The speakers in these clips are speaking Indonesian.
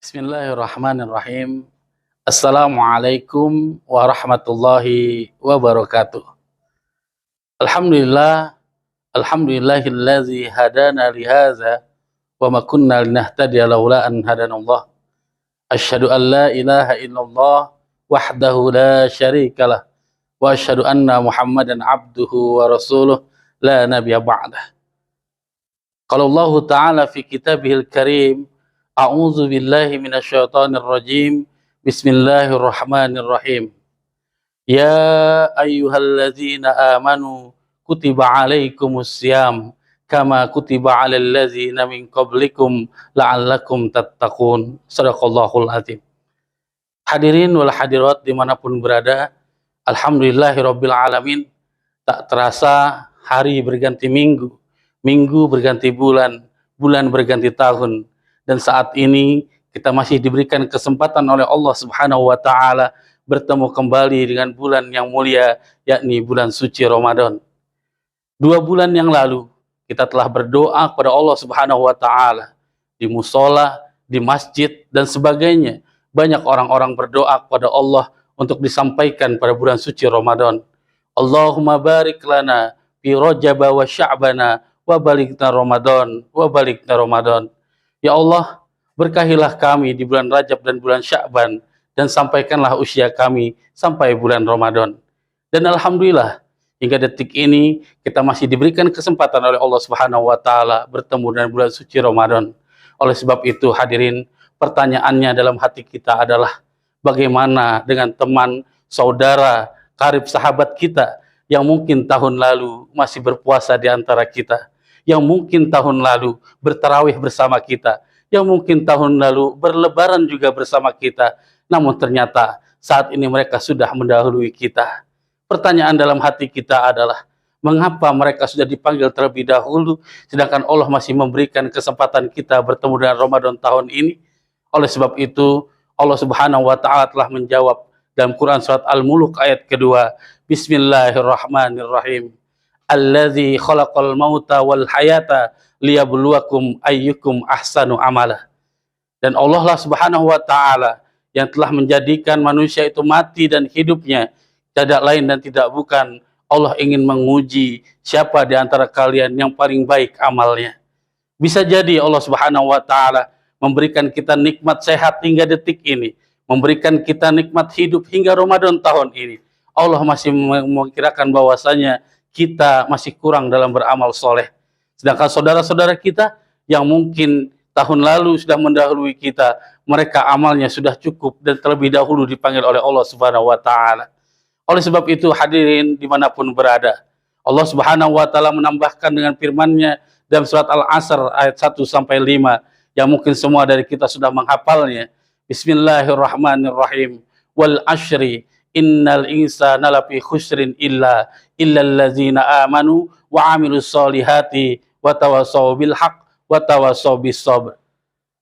Bismillahirrahmanirrahim. Assalamualaikum warahmatullahi wabarakatuh. Alhamdulillah, alhamdulillahillazi hadana lihaza wa ma kunna linahtadiya laula an hadanallah. Asyhadu an la ilaha illallah wahdahu la syarikalah wa asyhadu anna Muhammadan abduhu wa rasuluh la nabiyya ba'dah. Qala Allah Ta'ala fi kitabihil karim, a'udzu billahi minasyaitonir rajim. Bismillahirrahmanirrahim. Ya ayyuhalladzina amanu kutiba alaikumussyam kama kutiba alal ladzina min qablikum la'allakum tattaqun. Shadaqallahul azim. Hadirin wal hadirat dimanapun berada, alhamdulillahirabbil alamin. Tak terasa hari berganti minggu, minggu berganti bulan, bulan berganti tahun. Dan saat ini kita masih diberikan kesempatan oleh Allah Subhanahu wa Ta'ala bertemu kembali dengan bulan yang mulia, yakni bulan suci Ramadan. 2 bulan yang lalu kita telah berdoa kepada Allah Subhanahu wa Ta'ala di musola, di masjid dan sebagainya. Banyak orang-orang berdoa kepada Allah untuk disampaikan pada bulan suci Ramadan. Allahumma barik lana fi Rajab wa Sya'bana wa balikna Ramadan wa balikna Ramadan. Ya Allah, berkahilah kami di bulan Rajab dan bulan Sya'ban, dan sampaikanlah usia kami sampai bulan Ramadan. Dan alhamdulillah, hingga detik ini kita masih diberikan kesempatan oleh Allah Subhanahu wa Ta'ala bertemu dengan bulan suci Ramadan. Oleh sebab itu hadirin, pertanyaannya dalam hati kita adalah bagaimana dengan teman, saudara, karib sahabat kita yang mungkin tahun lalu masih berpuasa di antara kita, yang mungkin tahun lalu bertarawih bersama kita, yang mungkin tahun lalu berlebaran juga bersama kita, namun ternyata saat ini mereka sudah mendahului kita. Pertanyaan dalam hati kita adalah, mengapa mereka sudah dipanggil terlebih dahulu, sedangkan Allah masih memberikan kesempatan kita bertemu dengan Ramadan tahun ini? Oleh sebab itu, Allah Subhanahu wa Ta'ala telah menjawab dalam Quran surat Al-Mulk ayat kedua, Bismillahirrahmanirrahim. Alladzi khalaqal mauta wal hayata liyabluwakum ayyukum ahsanu amala. Dan Allah lah Subhanahu wa Ta'ala yang telah menjadikan manusia itu mati dan hidupnya, tidak lain dan tidak bukan Allah ingin menguji siapa di antara kalian yang paling baik amalnya. Bisa jadi Allah Subhanahu wa Ta'ala memberikan kita nikmat sehat hingga detik ini, memberikan kita nikmat hidup hingga Ramadan tahun ini. Allah masih memikirkan bahwasanya kita masih kurang dalam beramal soleh. Sedangkan saudara-saudara kita yang mungkin tahun lalu sudah mendahului kita, mereka amalnya sudah cukup dan terlebih dahulu dipanggil oleh Allah Subhanahu wa Ta'ala. Oleh sebab itu hadirin dimanapun berada, Allah Subhanahu wa Ta'ala menambahkan dengan firman-Nya dalam surat Al-Asr ayat 1-5 yang mungkin semua dari kita sudah menghafalnya. Bismillahirrahmanirrahim. Wal ashri innal insana lafi khusrin illallazina amanu wa amilus solihati wa tawasaw bil haq wa tawasaw bis sabr.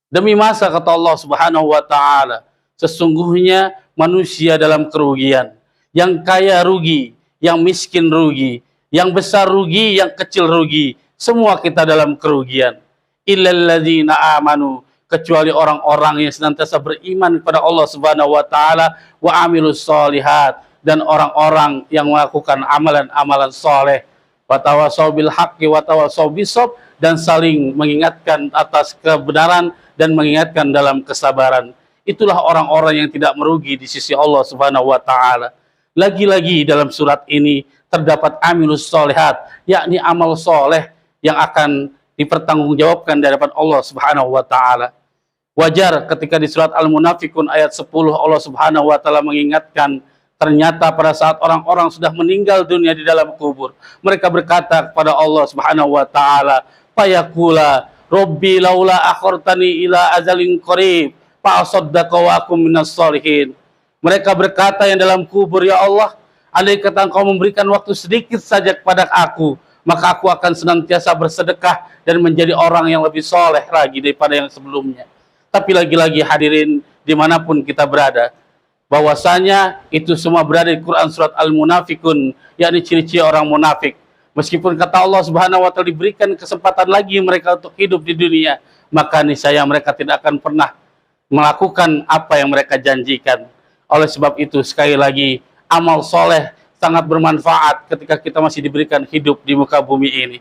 Demi masa, kata Allah Subhanahu wa Ta'ala, sesungguhnya manusia dalam kerugian, yang kaya rugi, yang miskin rugi, yang besar rugi, yang kecil rugi, semua kita dalam kerugian. Illallazina amanu, kecuali orang-orang yang senantiasa beriman kepada Allah Subhanahu wa Ta'ala, wa amilus solihat, dan orang-orang yang melakukan amalan-amalan soleh, wa tawasaw bil haqqi wa tawasaw bis sabr, dan saling mengingatkan atas kebenaran dan mengingatkan dalam kesabaran. Itulah orang-orang yang tidak merugi di sisi Allah Subhanahu wa Ta'ala. Lagi-lagi dalam surat ini terdapat amilus solihat, yakni amal soleh yang akan dipertanggungjawabkan di hadapan Allah Subhanahu wa Ta'ala. Wajar ketika di surat Al-Munafikun ayat 10 Allah Subhanahu wa Ta'ala mengingatkan, ternyata pada saat orang-orang sudah meninggal dunia di dalam kubur, mereka berkata kepada Allah Subhanahu wa Ta'ala, fayaqula rabbi laula akhartani ila ajalin qarib fa asaddaqa wa akum minas sholihin. Mereka berkata yang dalam kubur, ya Allah, andai kata Engkau memberikan waktu sedikit saja kepada aku, maka aku akan senantiasa bersedekah dan menjadi orang yang lebih soleh lagi daripada yang sebelumnya. Tapi lagi-lagi hadirin dimanapun kita berada, bahwasanya itu semua berada di Quran surat Al-Munafikun, yakni ciri-ciri orang munafik. Meskipun kata Allah Subhanahu wa Ta'ala diberikan kesempatan lagi mereka untuk hidup di dunia, maka niscaya mereka tidak akan pernah melakukan apa yang mereka janjikan. Oleh sebab itu sekali lagi, amal soleh sangat bermanfaat ketika kita masih diberikan hidup di muka bumi ini.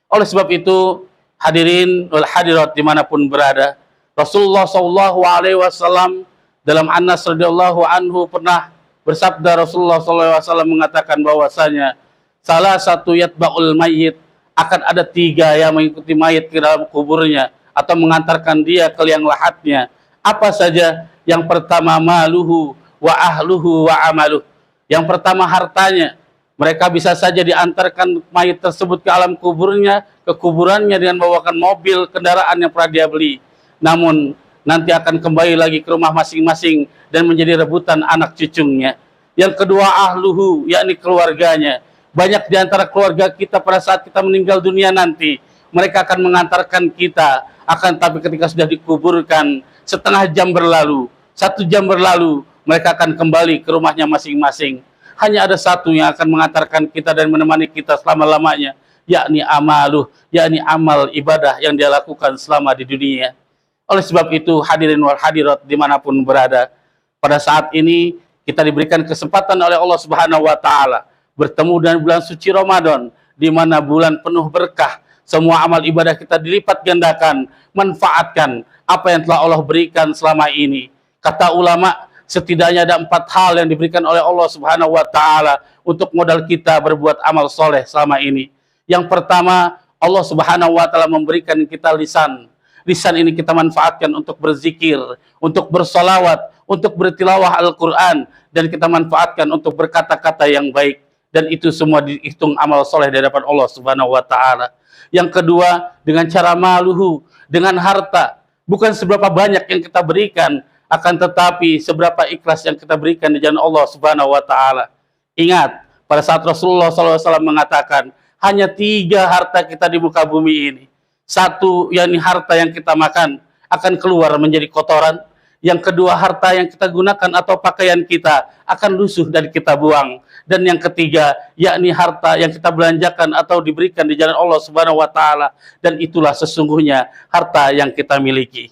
Oleh sebab itu, hadirin wal hadirat dimanapun berada, Rasulullah SAW dalam Anas radhiyallahu anhu pernah bersabda, Rasulullah SAW mengatakan bahwasanya salah satu yatba'ul mayyit, akan ada 3 yang mengikuti mayit ke dalam kuburnya atau mengantarkan dia ke liang lahatnya. Apa saja? Yang pertama maluhu wa ahluhu wa amaluh. Yang pertama hartanya. Mereka bisa saja diantarkan mayit tersebut ke alam kuburnya, ke kuburannya dengan membawakan mobil, kendaraan yang pernah dia beli. Namun nanti akan kembali lagi ke rumah masing-masing dan menjadi rebutan anak cucunya. Yang kedua ahluhu, yakni keluarganya. Banyak di antara keluarga kita pada saat kita meninggal dunia nanti, mereka akan mengantarkan kita, akan tapi ketika sudah dikuburkan, setengah jam berlalu, 1 jam berlalu, mereka akan kembali ke rumahnya masing-masing. Hanya ada satu yang akan mengantarkan kita dan menemani kita selama-lamanya, yakni amaluh, yakni amal ibadah yang dia lakukan selama di dunia. Oleh sebab itu, hadirin wal hadirat dimanapun berada, pada saat ini kita diberikan kesempatan oleh Allah Subhanahu wa Ta'ala bertemu dengan bulan suci Ramadan, di mana bulan penuh berkah. Semua amal ibadah kita dilipat gandakan. Manfaatkan apa yang telah Allah berikan selama ini. Kata ulama, setidaknya ada 4 hal yang diberikan oleh Allah Subhanahu wa Ta'ala untuk modal kita berbuat amal soleh selama ini. Yang pertama, Allah Subhanahu wa Ta'ala memberikan kita lisan. Lisan ini kita manfaatkan untuk berzikir, untuk bersolawat, untuk bertilawah Al-Quran, dan kita manfaatkan untuk berkata-kata yang baik. Dan itu semua dihitung amal soleh di hadapan Allah Subhanahu wa Ta'ala. Yang kedua, dengan cara maluhu, dengan harta. Bukan seberapa banyak yang kita berikan, akan tetapi seberapa ikhlas yang kita berikan di jalan Allah Subhanahu wa Ta'ala. Ingat, pada saat Rasulullah SAW mengatakan, hanya 3 harta kita di muka bumi ini. 1, yakni harta yang kita makan akan keluar menjadi kotoran. Yang kedua, harta yang kita gunakan atau pakaian kita akan lusuh dan kita buang. Dan yang ketiga, yakni harta yang kita belanjakan atau diberikan di jalan Allah Subhanahu wa Ta'ala. Dan itulah sesungguhnya harta yang kita miliki.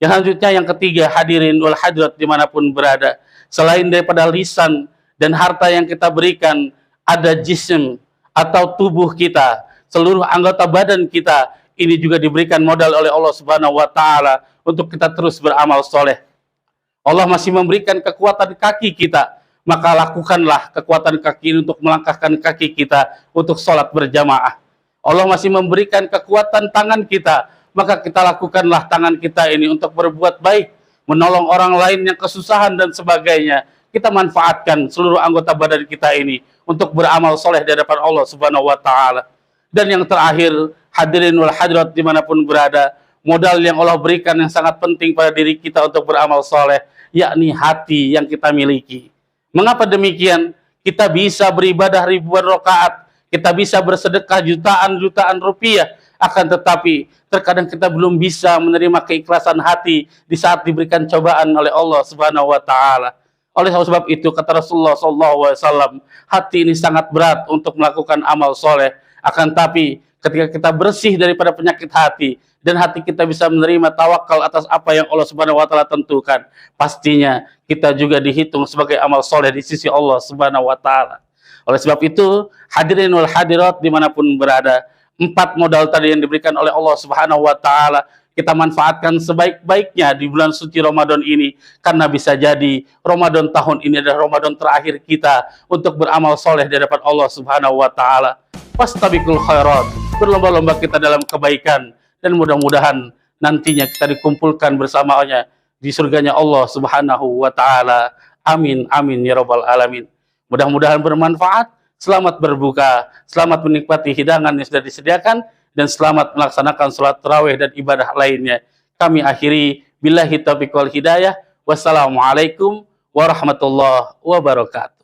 Yang selanjutnya, yang ketiga, hadirin wal hadirat dimanapun berada, selain daripada lisan dan harta yang kita berikan, ada jism atau tubuh kita, seluruh anggota badan kita, ini juga diberikan modal oleh Allah Subhanahu wa Ta'ala untuk kita terus beramal soleh. Allah masih memberikan kekuatan kaki kita, maka lakukanlah kekuatan kaki ini untuk melangkahkan kaki kita untuk sholat berjamaah. Allah masih memberikan kekuatan tangan kita, maka kita lakukanlah tangan kita ini untuk berbuat baik, menolong orang lain yang kesusahan dan sebagainya. Kita manfaatkan seluruh anggota badan kita ini untuk beramal soleh di hadapan Allah Subhanahu wa Ta'ala. Dan yang terakhir, hadirin wal hadirat dimanapun berada, modal yang Allah berikan yang sangat penting pada diri kita untuk beramal soleh, yakni hati yang kita miliki. Mengapa demikian? Kita bisa beribadah ribuan rakaat, kita bisa bersedekah jutaan-jutaan rupiah, akan tetapi terkadang kita belum bisa menerima keikhlasan hati di saat diberikan cobaan oleh Allah Subhanahu wa Ta'ala. Oleh sebab itu kata Rasulullah SAW, hati ini sangat berat untuk melakukan amal soleh. Akan tapi ketika kita bersih daripada penyakit hati dan hati kita bisa menerima tawakal atas apa yang Allah Subhanahu wa Ta'ala tentukan, pastinya kita juga dihitung sebagai amal soleh di sisi Allah Subhanahu wa Ta'ala. Oleh sebab itu, hadirin wal hadirat dimanapun berada, 4 modal tadi yang diberikan oleh Allah Subhanahu wa Ta'ala kita manfaatkan sebaik-baiknya di bulan suci Ramadan ini, karena bisa jadi Ramadan tahun ini adalah Ramadan terakhir kita untuk beramal soleh di hadapan Allah Subhanahu wa Ta'ala. Fastabiqul khairat, berlomba-lomba kita dalam kebaikan, dan mudah-mudahan nantinya kita dikumpulkan bersamanya di surganya Allah Subhanahu wa Ta'ala. Amin amin ya rabbal alamin. Mudah-mudahan bermanfaat. Selamat berbuka, selamat menikmati hidangan yang sudah disediakan, dan selamat melaksanakan sholat tarawih dan ibadah lainnya. Kami akhiri billahi taufiq wal hidayah. Wassalamualaikum warahmatullahi wabarakatuh.